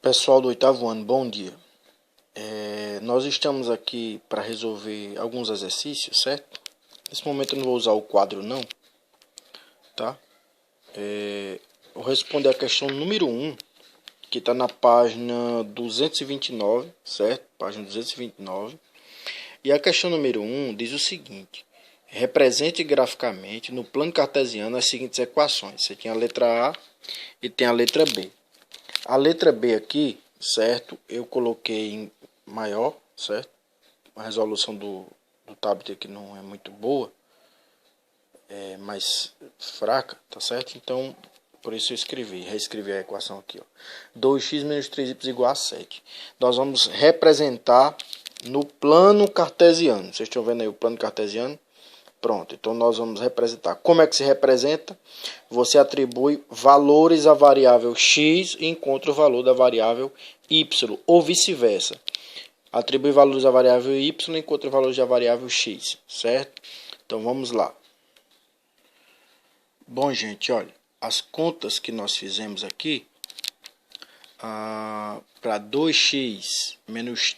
Pessoal do oitavo ano, bom dia. Nós estamos aqui para resolver alguns exercícios, certo? Nesse momento eu não vou usar o quadro não, tá? Vou responder a questão número 1, que está na página 229, certo? Página 229. E a questão número 1 diz o seguinte: represente graficamente no plano cartesiano as seguintes equações. Você tem a letra A e tem a letra B. A letra B aqui, certo? Eu coloquei em maior, certo? A resolução do tablet aqui não é muito boa, é mais fraca, tá certo? Então, por isso eu reescrevi a equação aqui, ó. 2x menos 3y igual a 7. Nós vamos representar no plano cartesiano. Vocês estão vendo aí o plano cartesiano? Pronto, então nós vamos representar. Como é que se representa? Você atribui valores à variável x e encontra o valor da variável y, ou vice-versa. Atribui valores à variável y e encontra valores da variável x, certo? Então vamos lá. Bom, gente, olha, as contas que nós fizemos aqui, para 2x menos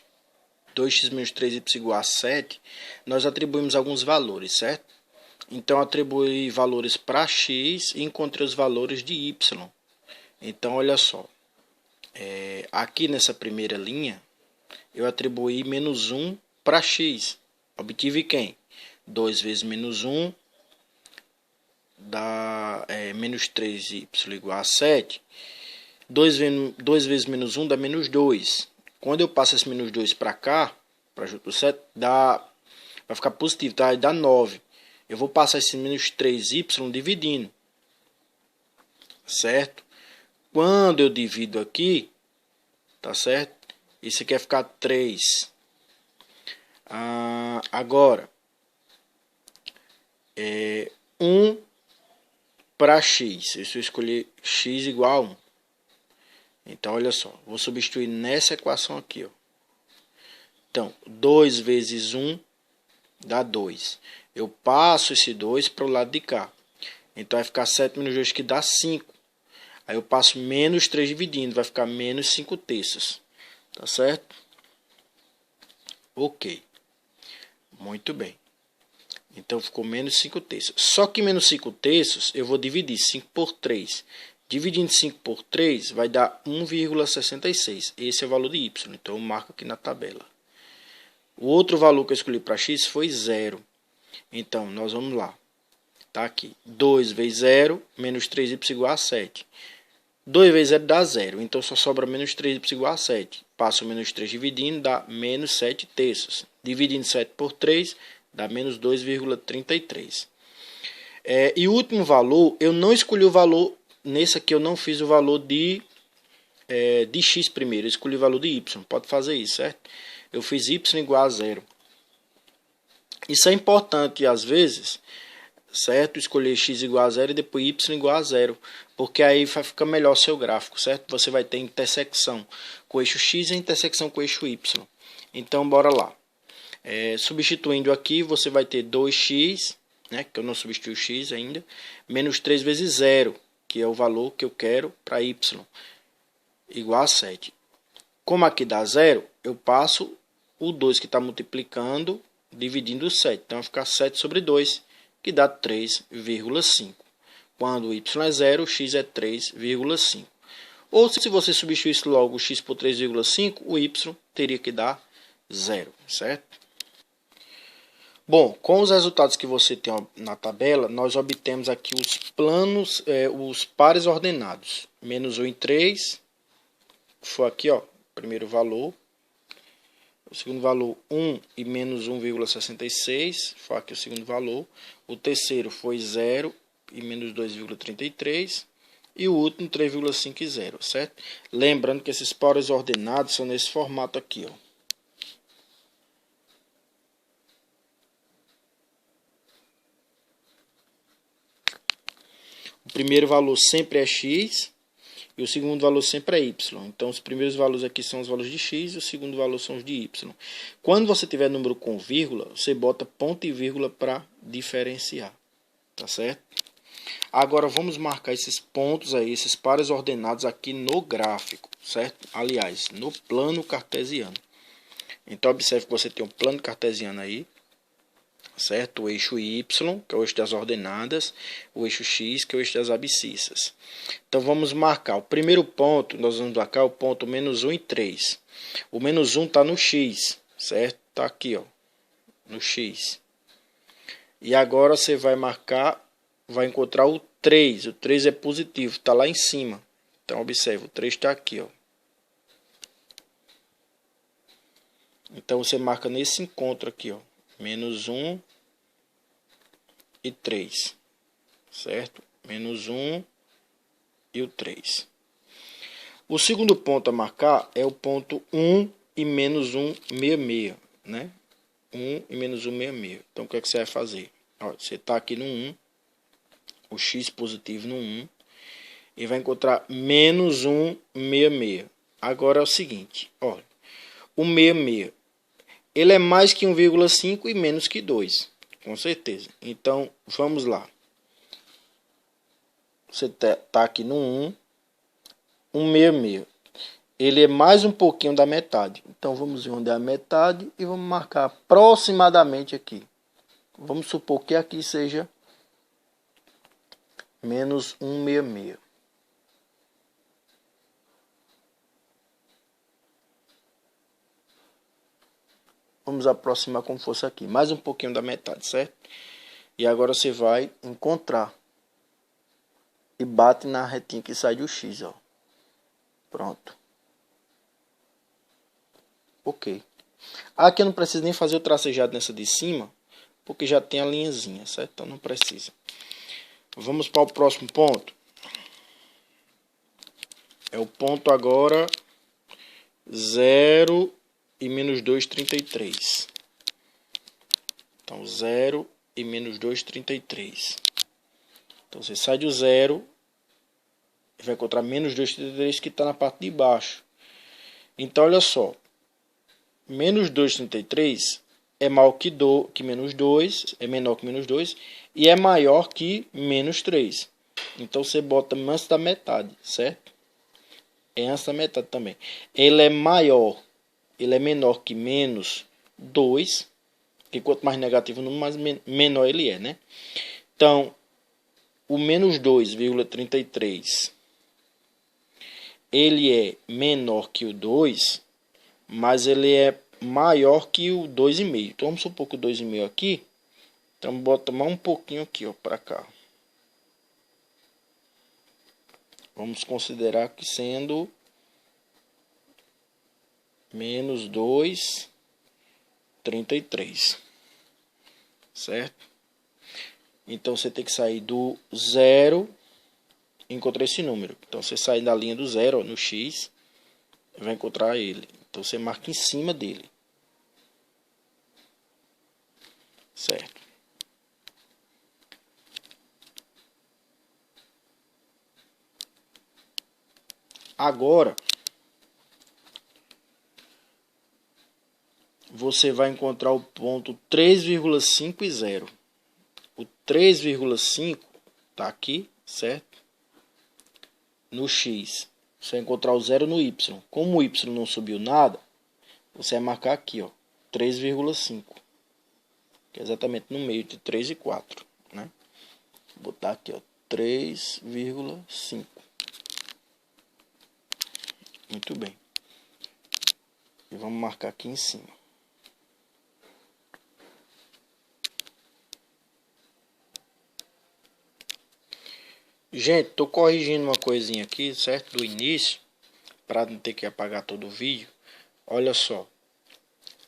3y igual a 7, nós atribuímos alguns valores, certo? Então, atribuí valores para x e encontrei os valores de y. Então, olha só. Aqui nessa primeira linha, eu atribuí menos 1 para x. Obtive quem? 2 vezes menos 1 dá menos 3y igual a 7. 2 vezes menos 1 dá menos 2. Quando eu passo esse menos 2 para cá, para junto do 7, vai ficar positivo, tá? Dá 9. Eu vou passar esse menos 3y dividindo, certo? Quando eu divido aqui, tá certo? Isso aqui vai ficar 3. Agora, 1 para x. Se eu escolher x igual a 1. Então, olha só. Vou substituir nessa equação aqui, ó. Então, 2 vezes 1 dá 2. Eu passo esse 2 para o lado de cá. Então, vai ficar 7 menos 2, que dá 5. Aí eu passo menos 3 dividindo, vai ficar menos 5 terços. Tá certo? Ok. Muito bem. Então, ficou menos 5 terços. Só que menos 5 terços, eu vou dividir 5 por 3. Dividindo 5 por 3, vai dar 1,66. Esse é o valor de y. Então, eu marco aqui na tabela. O outro valor que eu escolhi para x foi 0. Então, nós vamos lá. Tá aqui. 2 vezes 0, menos 3y igual a 7. 2 vezes 0 dá 0. Então, só sobra menos 3y igual a 7. Passo o menos 3 dividindo, dá menos 7 terços. Dividindo 7 por 3, dá menos 2,33. E o último valor, eu não escolhi o valor. Nesse aqui eu não fiz o valor de x primeiro. Eu escolhi o valor de y. Pode fazer isso, certo? Eu fiz y igual a 0. Isso é importante às vezes, certo? Escolher x igual a 0 e depois y igual a 0. Porque aí vai ficar melhor o seu gráfico, certo? Você vai ter intersecção com o eixo x e intersecção com o eixo y. Então, bora lá. Substituindo aqui, você vai ter 2x, né, que eu não substituí o x ainda, menos 3 vezes 0, que é o valor que eu quero para y, igual a 7. Como aqui dá 0, eu passo o 2 que está multiplicando, dividindo o 7. Então, vai ficar 7 sobre 2, que dá 3,5. Quando y é 0, o x é 3,5. Ou se você substituísse logo o x por 3,5, o y teria que dar 0, certo? Bom, com os resultados que você tem na tabela, nós obtemos aqui os planos, os pares ordenados. Menos 1 e 3, foi aqui, ó, o primeiro valor. O segundo valor, 1 e menos 1,66, foi aqui o segundo valor. O terceiro foi 0 e menos 2,33. E o último, 3,5 e 0, certo? Lembrando que esses pares ordenados são nesse formato aqui, ó. O primeiro valor sempre é x e o segundo valor sempre é y. Então, os primeiros valores aqui são os valores de x e o segundo valor são os de y. Quando você tiver número com vírgula, você bota ponto e vírgula para diferenciar. Tá certo? Agora vamos marcar esses pontos aí, esses pares ordenados aqui no gráfico, certo? Aliás, no plano cartesiano. Então observe que você tem um plano cartesiano aí, certo? O eixo Y, que é o eixo das ordenadas, o eixo X, que é o eixo das abscissas. Então vamos marcar o primeiro ponto, nós vamos marcar o ponto menos 1 e 3. O menos 1 está no X, certo? Está aqui, ó, no X. E agora você vai marcar, vai encontrar o 3. O 3 é positivo, está lá em cima. Então observe, o 3 está aqui, ó. Então você marca nesse encontro aqui, ó, menos 1 e 3, certo? Menos 1 e o 3. O segundo ponto a marcar é o ponto 1 e menos 1, 66, né? 1 e menos 1, 66. Então o que é que você vai fazer? Ó, você está aqui no 1, o x positivo no 1, e vai encontrar menos 1, 66. Agora é o seguinte, olha, o 66, ele é mais que 1,5 e menos que 2, com certeza. Então, vamos lá. Você tá aqui no 1, 166. Ele é mais um pouquinho da metade. Então, vamos ver onde é a metade e vamos marcar aproximadamente aqui. Vamos supor que aqui seja menos 166. Vamos aproximar como fosse aqui. Mais um pouquinho da metade, certo? E agora você vai encontrar. E bate na retinha que sai do X, ó. Pronto. Ok. Aqui eu não preciso nem fazer o tracejado nessa de cima, porque já tem a linhazinha, certo? Então não precisa. Vamos para o próximo ponto. É o ponto agora 0 e menos 2,33. Então 0 e menos 2,33. Então você sai do 0 e vai encontrar menos 2,33 que está na parte de baixo. Então olha só. Menos 2,33 é maior que menos 2, é menor que menos 2 e é maior que menos 3. Então você bota antes da metade, certo? É antes da metade também. Ele é maior, ele é menor que menos 2, que quanto mais negativo o número, mais menor ele é, né? Então, o menos 2,33, ele é menor que o 2, mas ele é maior que o 2,5. Então vamos supor que o 2,5 aqui, então bota mais um pouquinho aqui, ó, para cá. Vamos considerar que sendo menos 2,33, certo? Então você tem que sair do 0 e encontrar esse número. Então você sai da linha do 0, ó, no X, e vai encontrar ele. Então você marca em cima dele. Certo. Agora, você vai encontrar o ponto 3,5 e 0. O 3,5 está aqui, certo? No X. Você vai encontrar o 0 no Y. Como o Y não subiu nada, você vai marcar aqui, ó, 3,5. Que é exatamente no meio de 3 e 4, né? Vou botar aqui, ó, 3,5. Muito bem. E vamos marcar aqui em cima. Gente, tô corrigindo uma coisinha aqui, certo? Do início, para não ter que apagar todo o vídeo. Olha só.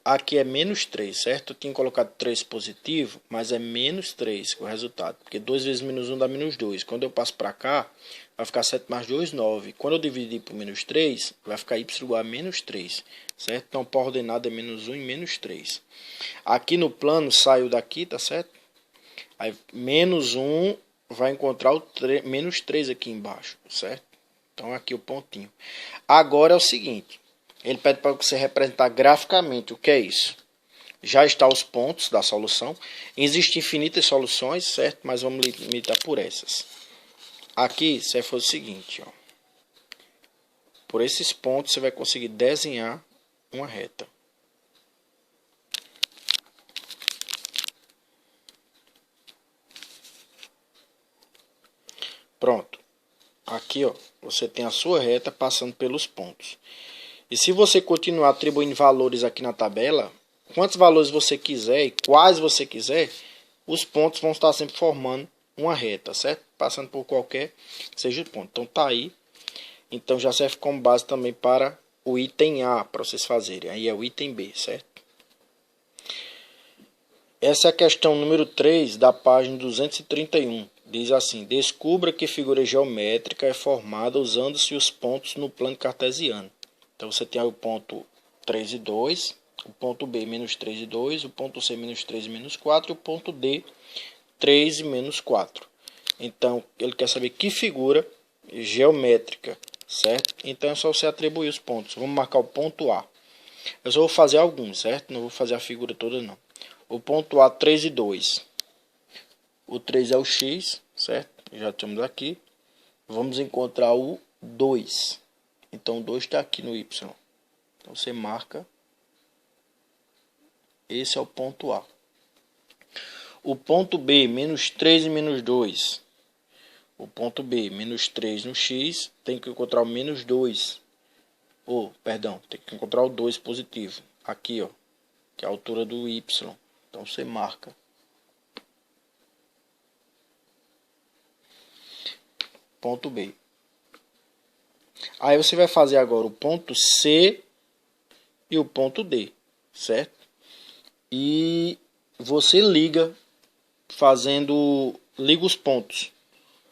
Aqui é menos 3, certo? Eu tinha colocado 3 positivo, mas é menos 3 o resultado. Porque 2 vezes menos 1 dá menos 2. Quando eu passo para cá, vai ficar 7 mais 2, 9. Quando eu dividir por menos 3, vai ficar y igual a menos 3, certo? Então, por ordenada é menos 1 e menos 3. Aqui no plano, saiu daqui, tá certo? Aí, menos 1 vai encontrar o menos 3 aqui embaixo, certo? Então, aqui o pontinho. Agora é o seguinte. Ele pede para você representar graficamente o que é isso. Já está os pontos da solução. Existem infinitas soluções, certo? Mas vamos limitar por essas. aqui você vai fazer o seguinte, ó. Por esses pontos você vai conseguir desenhar uma reta. Pronto. Aqui, ó, você tem a sua reta passando pelos pontos. E se você continuar atribuindo valores aqui na tabela, quantos valores você quiser e quais você quiser, os pontos vão estar sempre formando uma reta, certo? Passando por qualquer que seja o ponto. Então tá aí. Então já serve como base também para o item A, para vocês fazerem. Aí é o item B, certo? Essa é a questão número 3 da página 231. Diz assim: descubra que figura geométrica é formada usando-se os pontos no plano cartesiano. Então você tem aí o ponto 3 e 2, o ponto B menos 3 e 2, o ponto C menos 3 e menos 4 e o ponto D 3 e menos 4. Então ele quer saber que figura geométrica, certo? Então é só você atribuir os pontos. Vamos marcar o ponto A. Eu só vou fazer alguns, certo? Não vou fazer a figura toda não. O ponto A, 3 e 2. O 3 é o X, certo? Já temos aqui. Vamos encontrar o 2. Então o 2 está aqui no Y. Então você marca. Esse é o ponto A. O ponto B, menos 3 e menos 2. O ponto B, menos 3 no X, tem que encontrar o menos 2. Perdão, tem que encontrar o 2 positivo. Aqui, ó, que é a altura do Y. Então você marca. Ponto B. Aí você vai fazer agora o ponto C e o ponto D, certo? E você liga os pontos,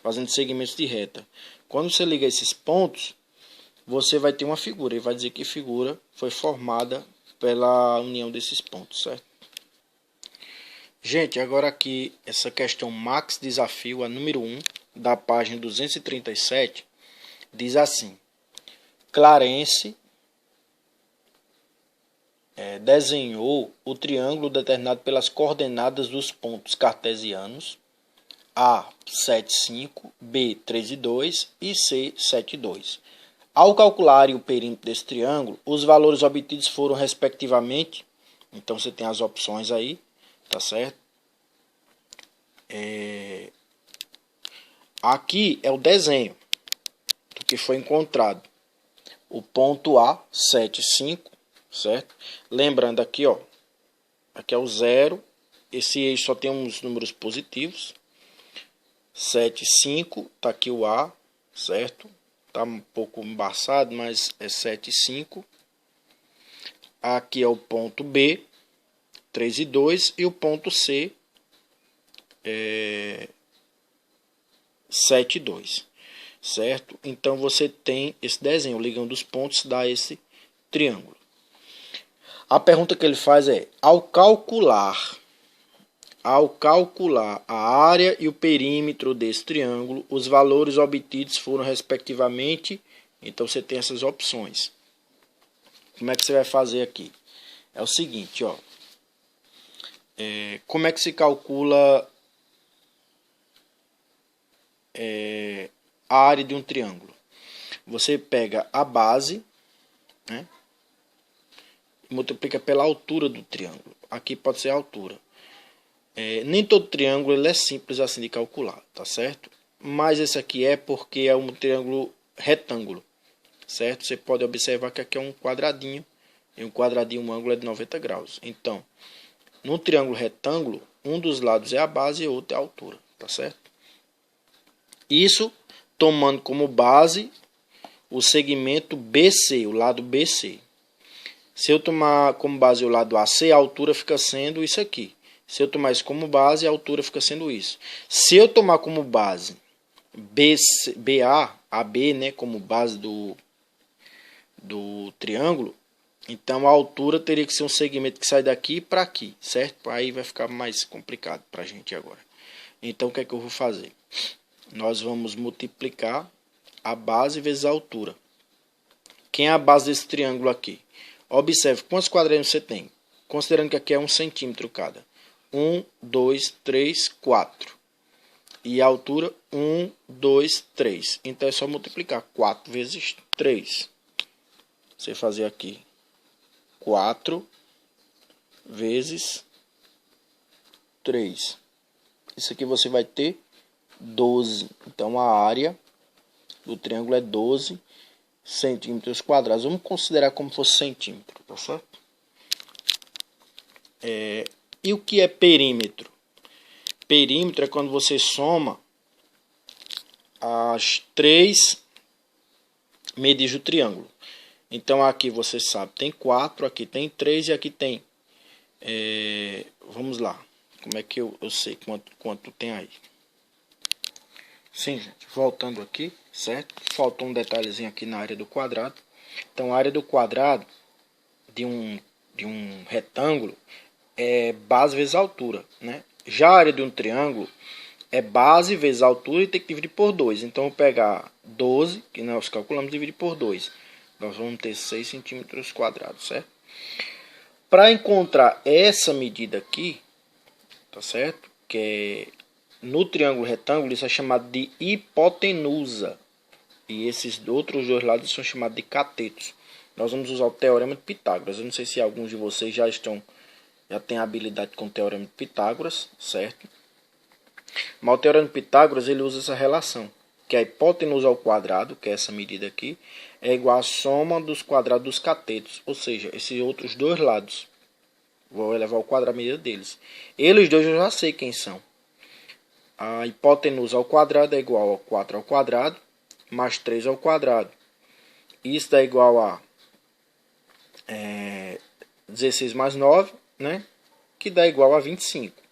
fazendo segmentos de reta. Quando você liga esses pontos, você vai ter uma figura e vai dizer que figura foi formada pela união desses pontos, certo? Gente, agora aqui essa questão Max Desafio, a número 1, da página 237, diz assim: Clarence desenhou o triângulo determinado pelas coordenadas dos pontos cartesianos A, 7, 5, B, 3 e 2 e C, 7 e 2. Ao calcular o perímetro desse triângulo, os valores obtidos foram respectivamente, então você tem as opções aí, tá certo? Aqui é o desenho do que foi encontrado. O ponto A, 7, 5, certo? Lembrando aqui, ó, aqui é o 0, esse eixo só tem uns números positivos. 7, 5, tá aqui o A, certo? Tá um pouco embaçado, mas é 7, 5. Aqui é o ponto B, 3 e 2, e o ponto C, 7 e 2, certo? Então você tem esse desenho, ligando os pontos, dá esse triângulo. A pergunta que ele faz é: ao calcular a área e o perímetro desse triângulo, os valores obtidos foram respectivamente. Então você tem essas opções. Como é que você vai fazer aqui? É o seguinte, ó. Como é que se calcula a área de um triângulo? Você pega a base, né, e multiplica pela altura do triângulo. Aqui pode ser a altura. Nem todo triângulo ele é simples assim de calcular, tá certo? Mas esse aqui é porque é um triângulo retângulo, certo? Você pode observar que aqui é um quadradinho, e um quadradinho, um ângulo é de 90 graus. Então, no triângulo retângulo, um dos lados é a base e o outro é a altura, tá certo? Isso tomando como base o segmento BC, o lado BC. Se eu tomar como base o lado AC, a altura fica sendo isso aqui. Se eu tomar isso como base, a altura fica sendo isso. Se eu tomar como base BA, AB, né, como base do triângulo, então a altura teria que ser um segmento que sai daqui para aqui, certo? Aí vai ficar mais complicado para a gente agora. Então o que é que eu vou fazer? Nós vamos multiplicar a base vezes a altura. Quem é a base desse triângulo aqui? Observe quantos quadrantes você tem. Considerando que aqui é 1 centímetro cada. 1, 2, 3, 4. E a altura 1, 2, 3. Então é só multiplicar 4 vezes 3. Você fazer aqui 4 vezes 3. Isso aqui você vai ter 12. Então a área do triângulo é 12 centímetros quadrados. Vamos considerar como fosse centímetro, tá certo? E o que é perímetro? Perímetro é quando você soma as 3 medidas do triângulo. Então aqui você sabe, tem 4, aqui tem 3 e aqui tem... vamos lá. Como é que eu sei quanto tem aí? Sim, gente. Voltando aqui, certo? Faltou um detalhezinho aqui na área do quadrado. Então a área do quadrado de um retângulo é base vezes altura, né? Já a área de um triângulo é base vezes altura e tem que dividir por 2. Então eu vou pegar 12, que nós calculamos, dividir por 2. Nós vamos ter 6 centímetros quadrados, certo? Para encontrar essa medida aqui, tá certo? Que é no triângulo retângulo, isso é chamado de hipotenusa. E esses outros dois lados são chamados de catetos. Nós vamos usar o teorema de Pitágoras. Eu não sei se alguns de vocês já têm habilidade com o teorema de Pitágoras, certo? Mas o teorema de Pitágoras ele usa essa relação, que a hipotenusa ao quadrado, que é essa medida aqui, é igual à soma dos quadrados dos catetos, ou seja, esses outros dois lados. Vou elevar ao quadrado a medida deles. Eles dois eu já sei quem são. A hipotenusa ao quadrado é igual a 4 ao quadrado, mais 3 ao quadrado. Isso dá igual a 16 mais 9, né? Que dá igual a 25.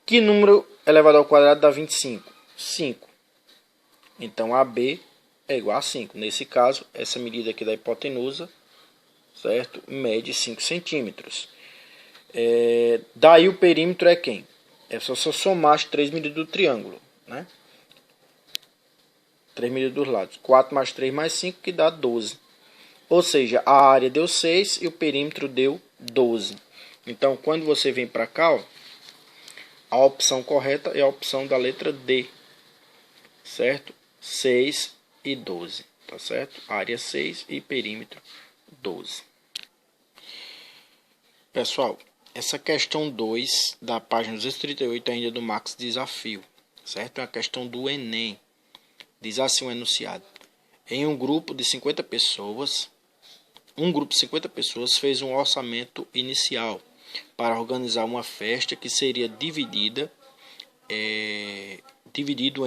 Que número elevado ao quadrado dá 25? 5. Então, AB é igual a 5. Nesse caso, essa medida aqui da hipotenusa, certo? Mede 5 centímetros. Daí o perímetro é quem? É só somar as 3 medidas do triângulo, né? 3 medidas dos lados. 4 mais 3 mais 5, que dá 12. Ou seja, a área deu 6 e o perímetro deu 12. Então, quando você vem para cá, ó, a opção correta é a opção da letra D. Certo? 6 e 12. Tá certo? Área 6 e perímetro 12. Pessoal, essa questão 2 da página 238 ainda do Max Desafio. Certo? É a questão do Enem. Diz assim o enunciado. Em um grupo de 50 pessoas, fez um orçamento inicial para organizar uma festa que seria dividido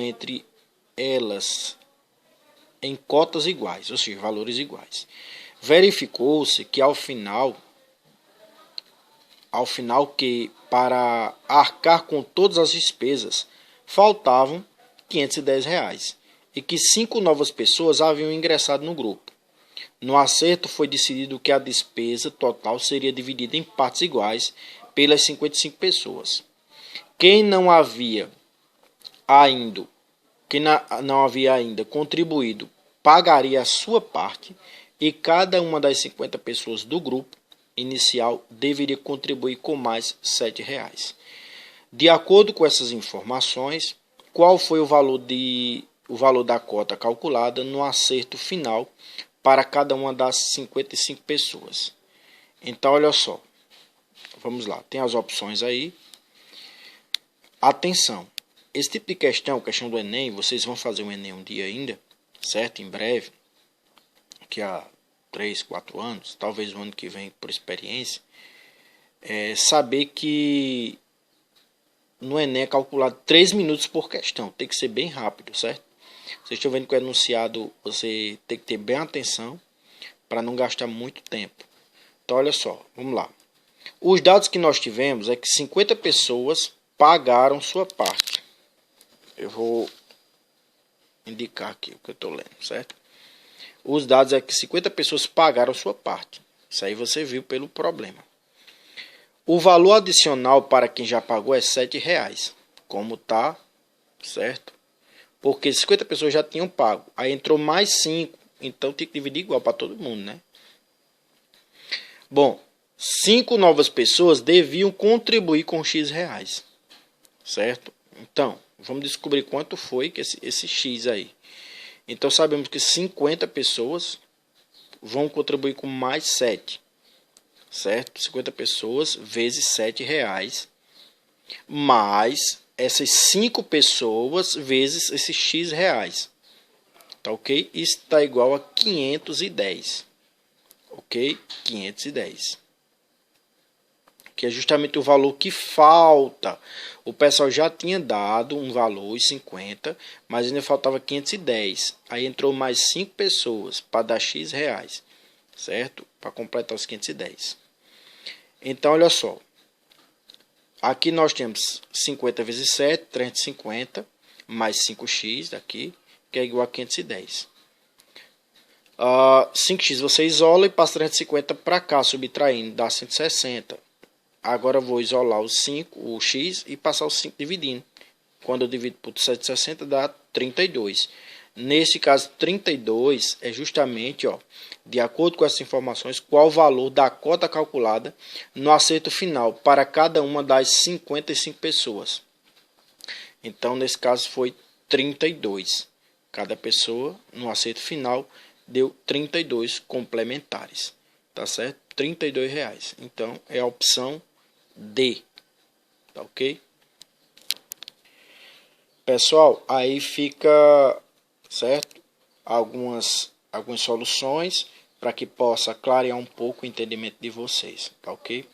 entre elas em cotas iguais, ou seja, valores iguais. Verificou-se que ao final que para arcar com todas as despesas faltavam R$ 510 e que 5 novas pessoas haviam ingressado no grupo. No acerto foi decidido que a despesa total seria dividida em partes iguais pelas 55 pessoas. Quem não havia ainda contribuído pagaria a sua parte e cada uma das 50 pessoas do grupo inicial deveria contribuir com mais R$ 7. De acordo com essas informações, qual foi o valor da cota calculada no acerto final para cada uma das 55 pessoas? Então, olha só. Vamos lá. Tem as opções aí. Atenção. Esse tipo de questão do Enem, vocês vão fazer o Enem um dia ainda, certo? Em breve. Daqui a 3, 4 anos. Talvez o ano que vem, por experiência. Saber que no Enem é calculado 3 minutos por questão. Tem que ser bem rápido, certo? Vocês estão vendo que o enunciado você tem que ter bem atenção para não gastar muito tempo. Então, olha só, vamos lá. Os dados que nós tivemos é que 50 pessoas pagaram sua parte. Eu vou indicar aqui o que eu estou lendo, certo? Os dados é que 50 pessoas pagaram sua parte. Isso aí você viu pelo problema. O valor adicional para quem já pagou é R$ 7, como tá, certo? Porque 50 pessoas já tinham pago. Aí entrou mais 5. Então tem que dividir igual para todo mundo, né? Bom, 5 novas pessoas deviam contribuir com X reais. Certo? Então, Vamos descobrir quanto foi que esse X aí. Então sabemos que 50 pessoas vão contribuir com mais 7. Certo? 50 pessoas vezes R$7. Mais essas 5 pessoas vezes esses X reais. Tá ok? Isso está igual a 510. Ok? 510. Que é justamente o valor que falta. O pessoal já tinha dado um valor, os 50, mas ainda faltava 510. Aí entrou mais 5 pessoas para dar X reais. Certo? Para completar os 510. Então, olha só. Aqui nós temos 50 vezes 7, 350, mais 5x daqui, que é igual a 510. 5x você isola e passa 350 para cá, subtraindo, dá 160. Agora eu vou isolar o 5, o x, e passar o 5 dividindo. Quando eu divido por 760 dá 32. Nesse caso, 32 é justamente, de acordo com essas informações, qual o valor da cota calculada no acerto final para cada uma das 55 pessoas. Então, nesse caso, foi 32. Cada pessoa, no acerto final, deu 32 complementares. Tá certo? R$32. Então, é a opção D. Tá ok? Pessoal, aí fica, certo? Algumas soluções para que possa clarear um pouco o entendimento de vocês, tá ok?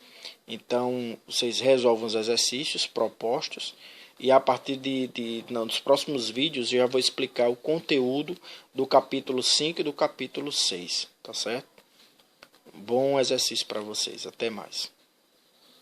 Então, vocês resolvam os exercícios propostos e a partir dos próximos vídeos eu já vou explicar o conteúdo do capítulo 5 e do capítulo 6, tá certo? Bom exercício para vocês, até mais.